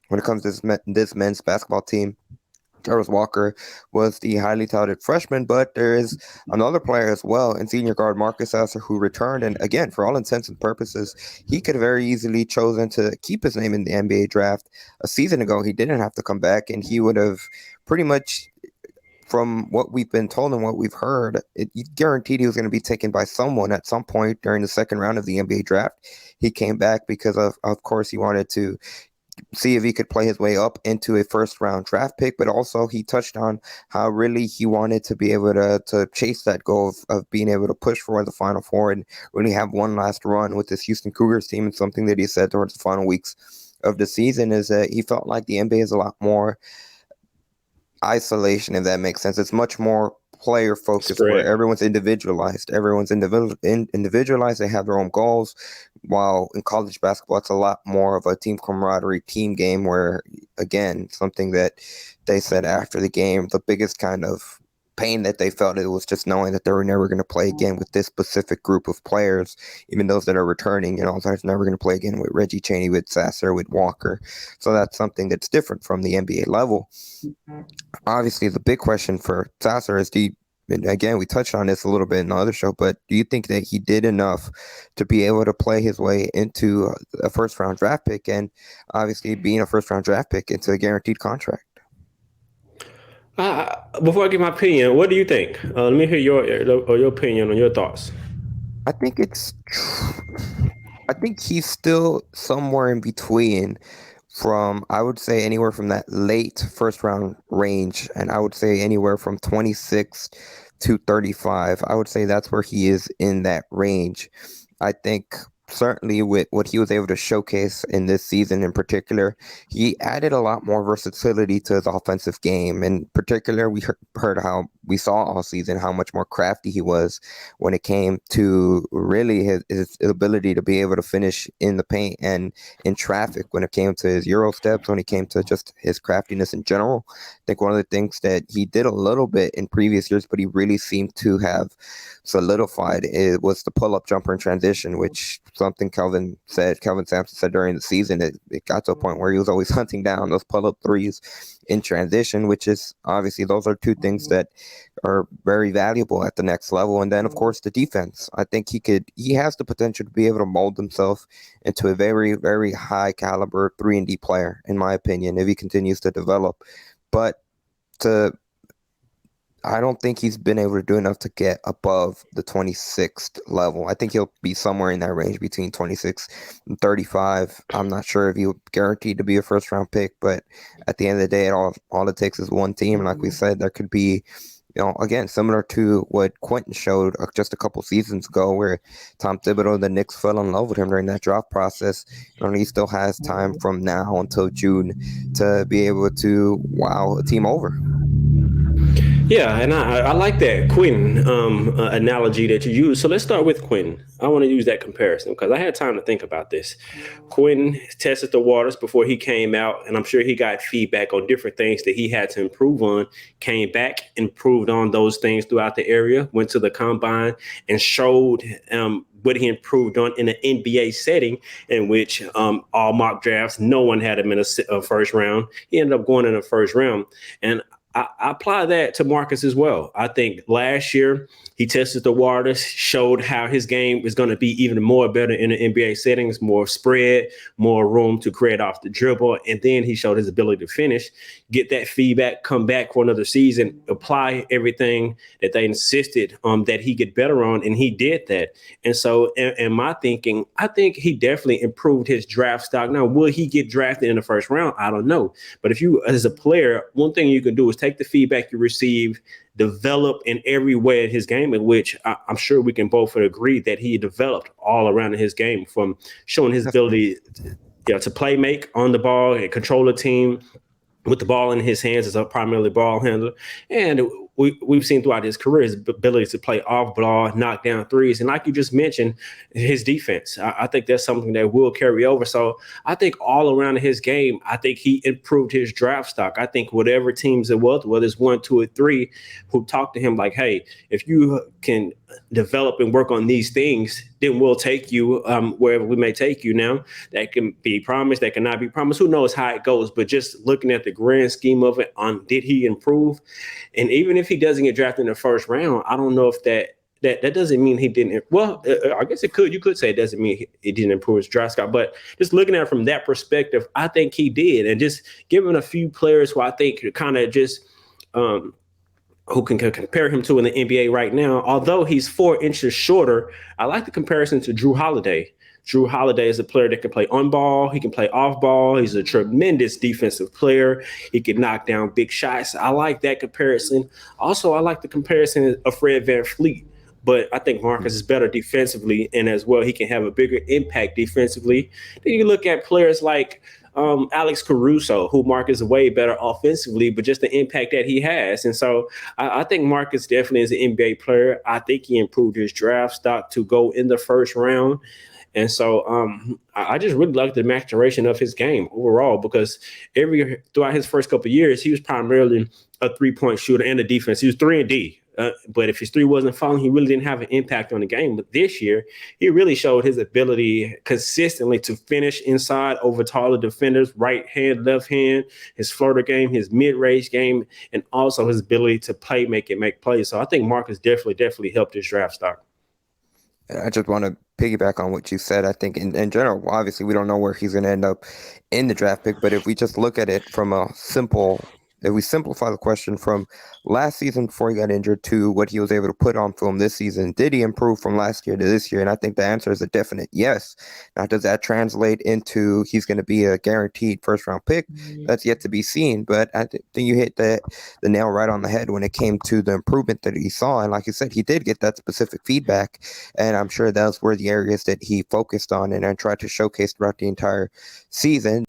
when it comes to this men's basketball team. Jarvis Walker was the highly touted freshman, but there is another player as well in senior guard Marcus Sasser who returned. And again, for all intents and purposes, he could have very easily chosen to keep his name in the NBA draft a season ago. He didn't have to come back, and he would have pretty much, from what we've been told and what we've heard, it guaranteed he was going to be taken by someone at some point during the second round of the NBA draft. He came back because of course, he wanted to see if he could play his way up into a first round draft pick, but also he touched on how really he wanted to be able to chase that goal of being able to push for the Final Four and really have one last run with this Houston Cougars team. And something that he said towards the final weeks of the season is that he felt like the NBA is a lot more isolation, if that makes sense. It's much more player focused where Spread. everyone's individualized. Everyone's individualized. They have their own goals. While in college basketball, it's a lot more of a team camaraderie, team game where, again, something that they said after the game, the biggest kind of pain that they felt, it was just knowing that they were never going to play again with this specific group of players, even those that are returning. They're never going to play again with Reggie Chaney, with Sasser, with Walker. So that's something that's different from the NBA level. Obviously, the big question for Sasser is, and again, we touched on this a little bit in the other show, but do you think that he did enough to be able to play his way into a first round draft pick, and obviously being a first round draft pick into a guaranteed contract? Before I give my opinion, what do you think? Let me hear your opinion on your thoughts. I think it's, I think he's still somewhere in between from, I would say, anywhere from that late first round range, and I would say anywhere from 26 to 35. I would say that's where he is in that range. I think certainly with what he was able to showcase in this season in particular, he added a lot more versatility to his offensive game. In particular, we heard how we saw all season how much more crafty he was when it came to really his ability to be able to finish in the paint and in traffic, when it came to his Euro steps, when it came to just his craftiness in general. I think one of the things that he did a little bit in previous years, but he really seemed to have solidified, it was the pull-up jumper in transition, which something Kelvin Sampson said during the season. It got to a point where he was always hunting down those pull-up threes in transition, which is obviously, those are two things that are very valuable at the next level. And then, of course, the defense. I think he has the potential to be able to mold himself into a very, very high caliber 3-and-D player, in my opinion, if he continues to develop. But to I don't think he's been able to do enough to get above the 26th level. I think he'll be somewhere in that range between 26 and 35. I'm not sure if he'll guaranteed to be a first round pick, but at the end of the day, all it takes is one team. And like we said, there could be, again, similar to what Quentin showed just a couple seasons ago, where Tom Thibodeau, the Knicks, fell in love with him during that draft process. He still has time from now until June to be able to wow a team over. Yeah, and I like that Quentin analogy that you use. So let's start with Quentin. I want to use that comparison because I had time to think about this. Quentin tested the waters before he came out, and I'm sure he got feedback on different things that he had to improve on. Came back, improved on those things throughout the area, went to the combine, and showed what he improved on in an NBA setting, in which all mock drafts, no one had him in a first round. He ended up going in the first round. And I apply that to Marcus as well. I think last year he tested the waters, showed how his game is going to be even more better in the NBA settings, more spread, more room to create off the dribble. And then he showed his ability to finish, get that feedback, come back for another season, apply everything that they insisted that he get better on. And he did that. And so in my thinking, I think he definitely improved his draft stock. Now, will he get drafted in the first round? I don't know. But if you, as a player, one thing you can do is take the feedback you receive, develop in every way in his game, in which I'm sure we can both agree that he developed all around in his game, from showing his ability to play make on the ball and control a team with the ball in his hands as a primarily ball handler. And we've seen throughout his career his ability to play off ball, knock down threes. And like you just mentioned, his defense, I think that's something that will carry over. So I think all around his game, I think he improved his draft stock. I think whatever teams it was, whether it's 1, 2, or 3, who talked to him like, hey, if you can develop and work on these things, then we'll take you wherever we may take you. Now that can be promised, that cannot be promised. Who knows how it goes? But just looking at the grand scheme of it, did he improve? And even if he doesn't get drafted in the first round, I don't know if that doesn't mean he didn't. Well, I guess it could. You could say it doesn't mean he didn't improve his draft stock. But just looking at it from that perspective, I think he did. And just giving a few players who I think kind of just who can compare him to in the NBA right now. Although he's 4 inches shorter, I like the comparison to Drew Holiday. Drew Holiday is a player that can play on ball. He can play off ball. He's a tremendous defensive player. He can knock down big shots. I like that comparison. Also, I like the comparison of Fred VanVleet. But I think Marcus is better defensively, and as well, he can have a bigger impact defensively. Then you look at players like Alex Caruso, who Marcus is way better offensively, but just the impact that he has. And so I think Marcus definitely is an NBA player. I think he improved his draft stock to go in the first round. And so I just really like the maturation of his game overall, because throughout his first couple of years, he was primarily a 3-point shooter and a defense. He was 3-and-D. But if his 3 wasn't falling, he really didn't have an impact on the game. But this year, he really showed his ability consistently to finish inside over taller defenders, right hand, left hand, his floater game, his mid-range game, and also his ability to make plays. So I think Marcus definitely helped his draft stock. I just want to piggyback on what you said. I think in general, obviously, we don't know where he's going to end up in the draft pick, but if we just look at it from if we simplify the question from last season before he got injured to what he was able to put on film this season, did he improve from last year to this year? And I think the answer is a definite yes. Now, does that translate into he's going to be a guaranteed first round pick? That's yet to be seen. But I think you hit the nail right on the head when it came to the improvement that he saw. And like you said, he did get that specific feedback. And I'm sure those were the areas that he focused on and tried to showcase throughout the entire season.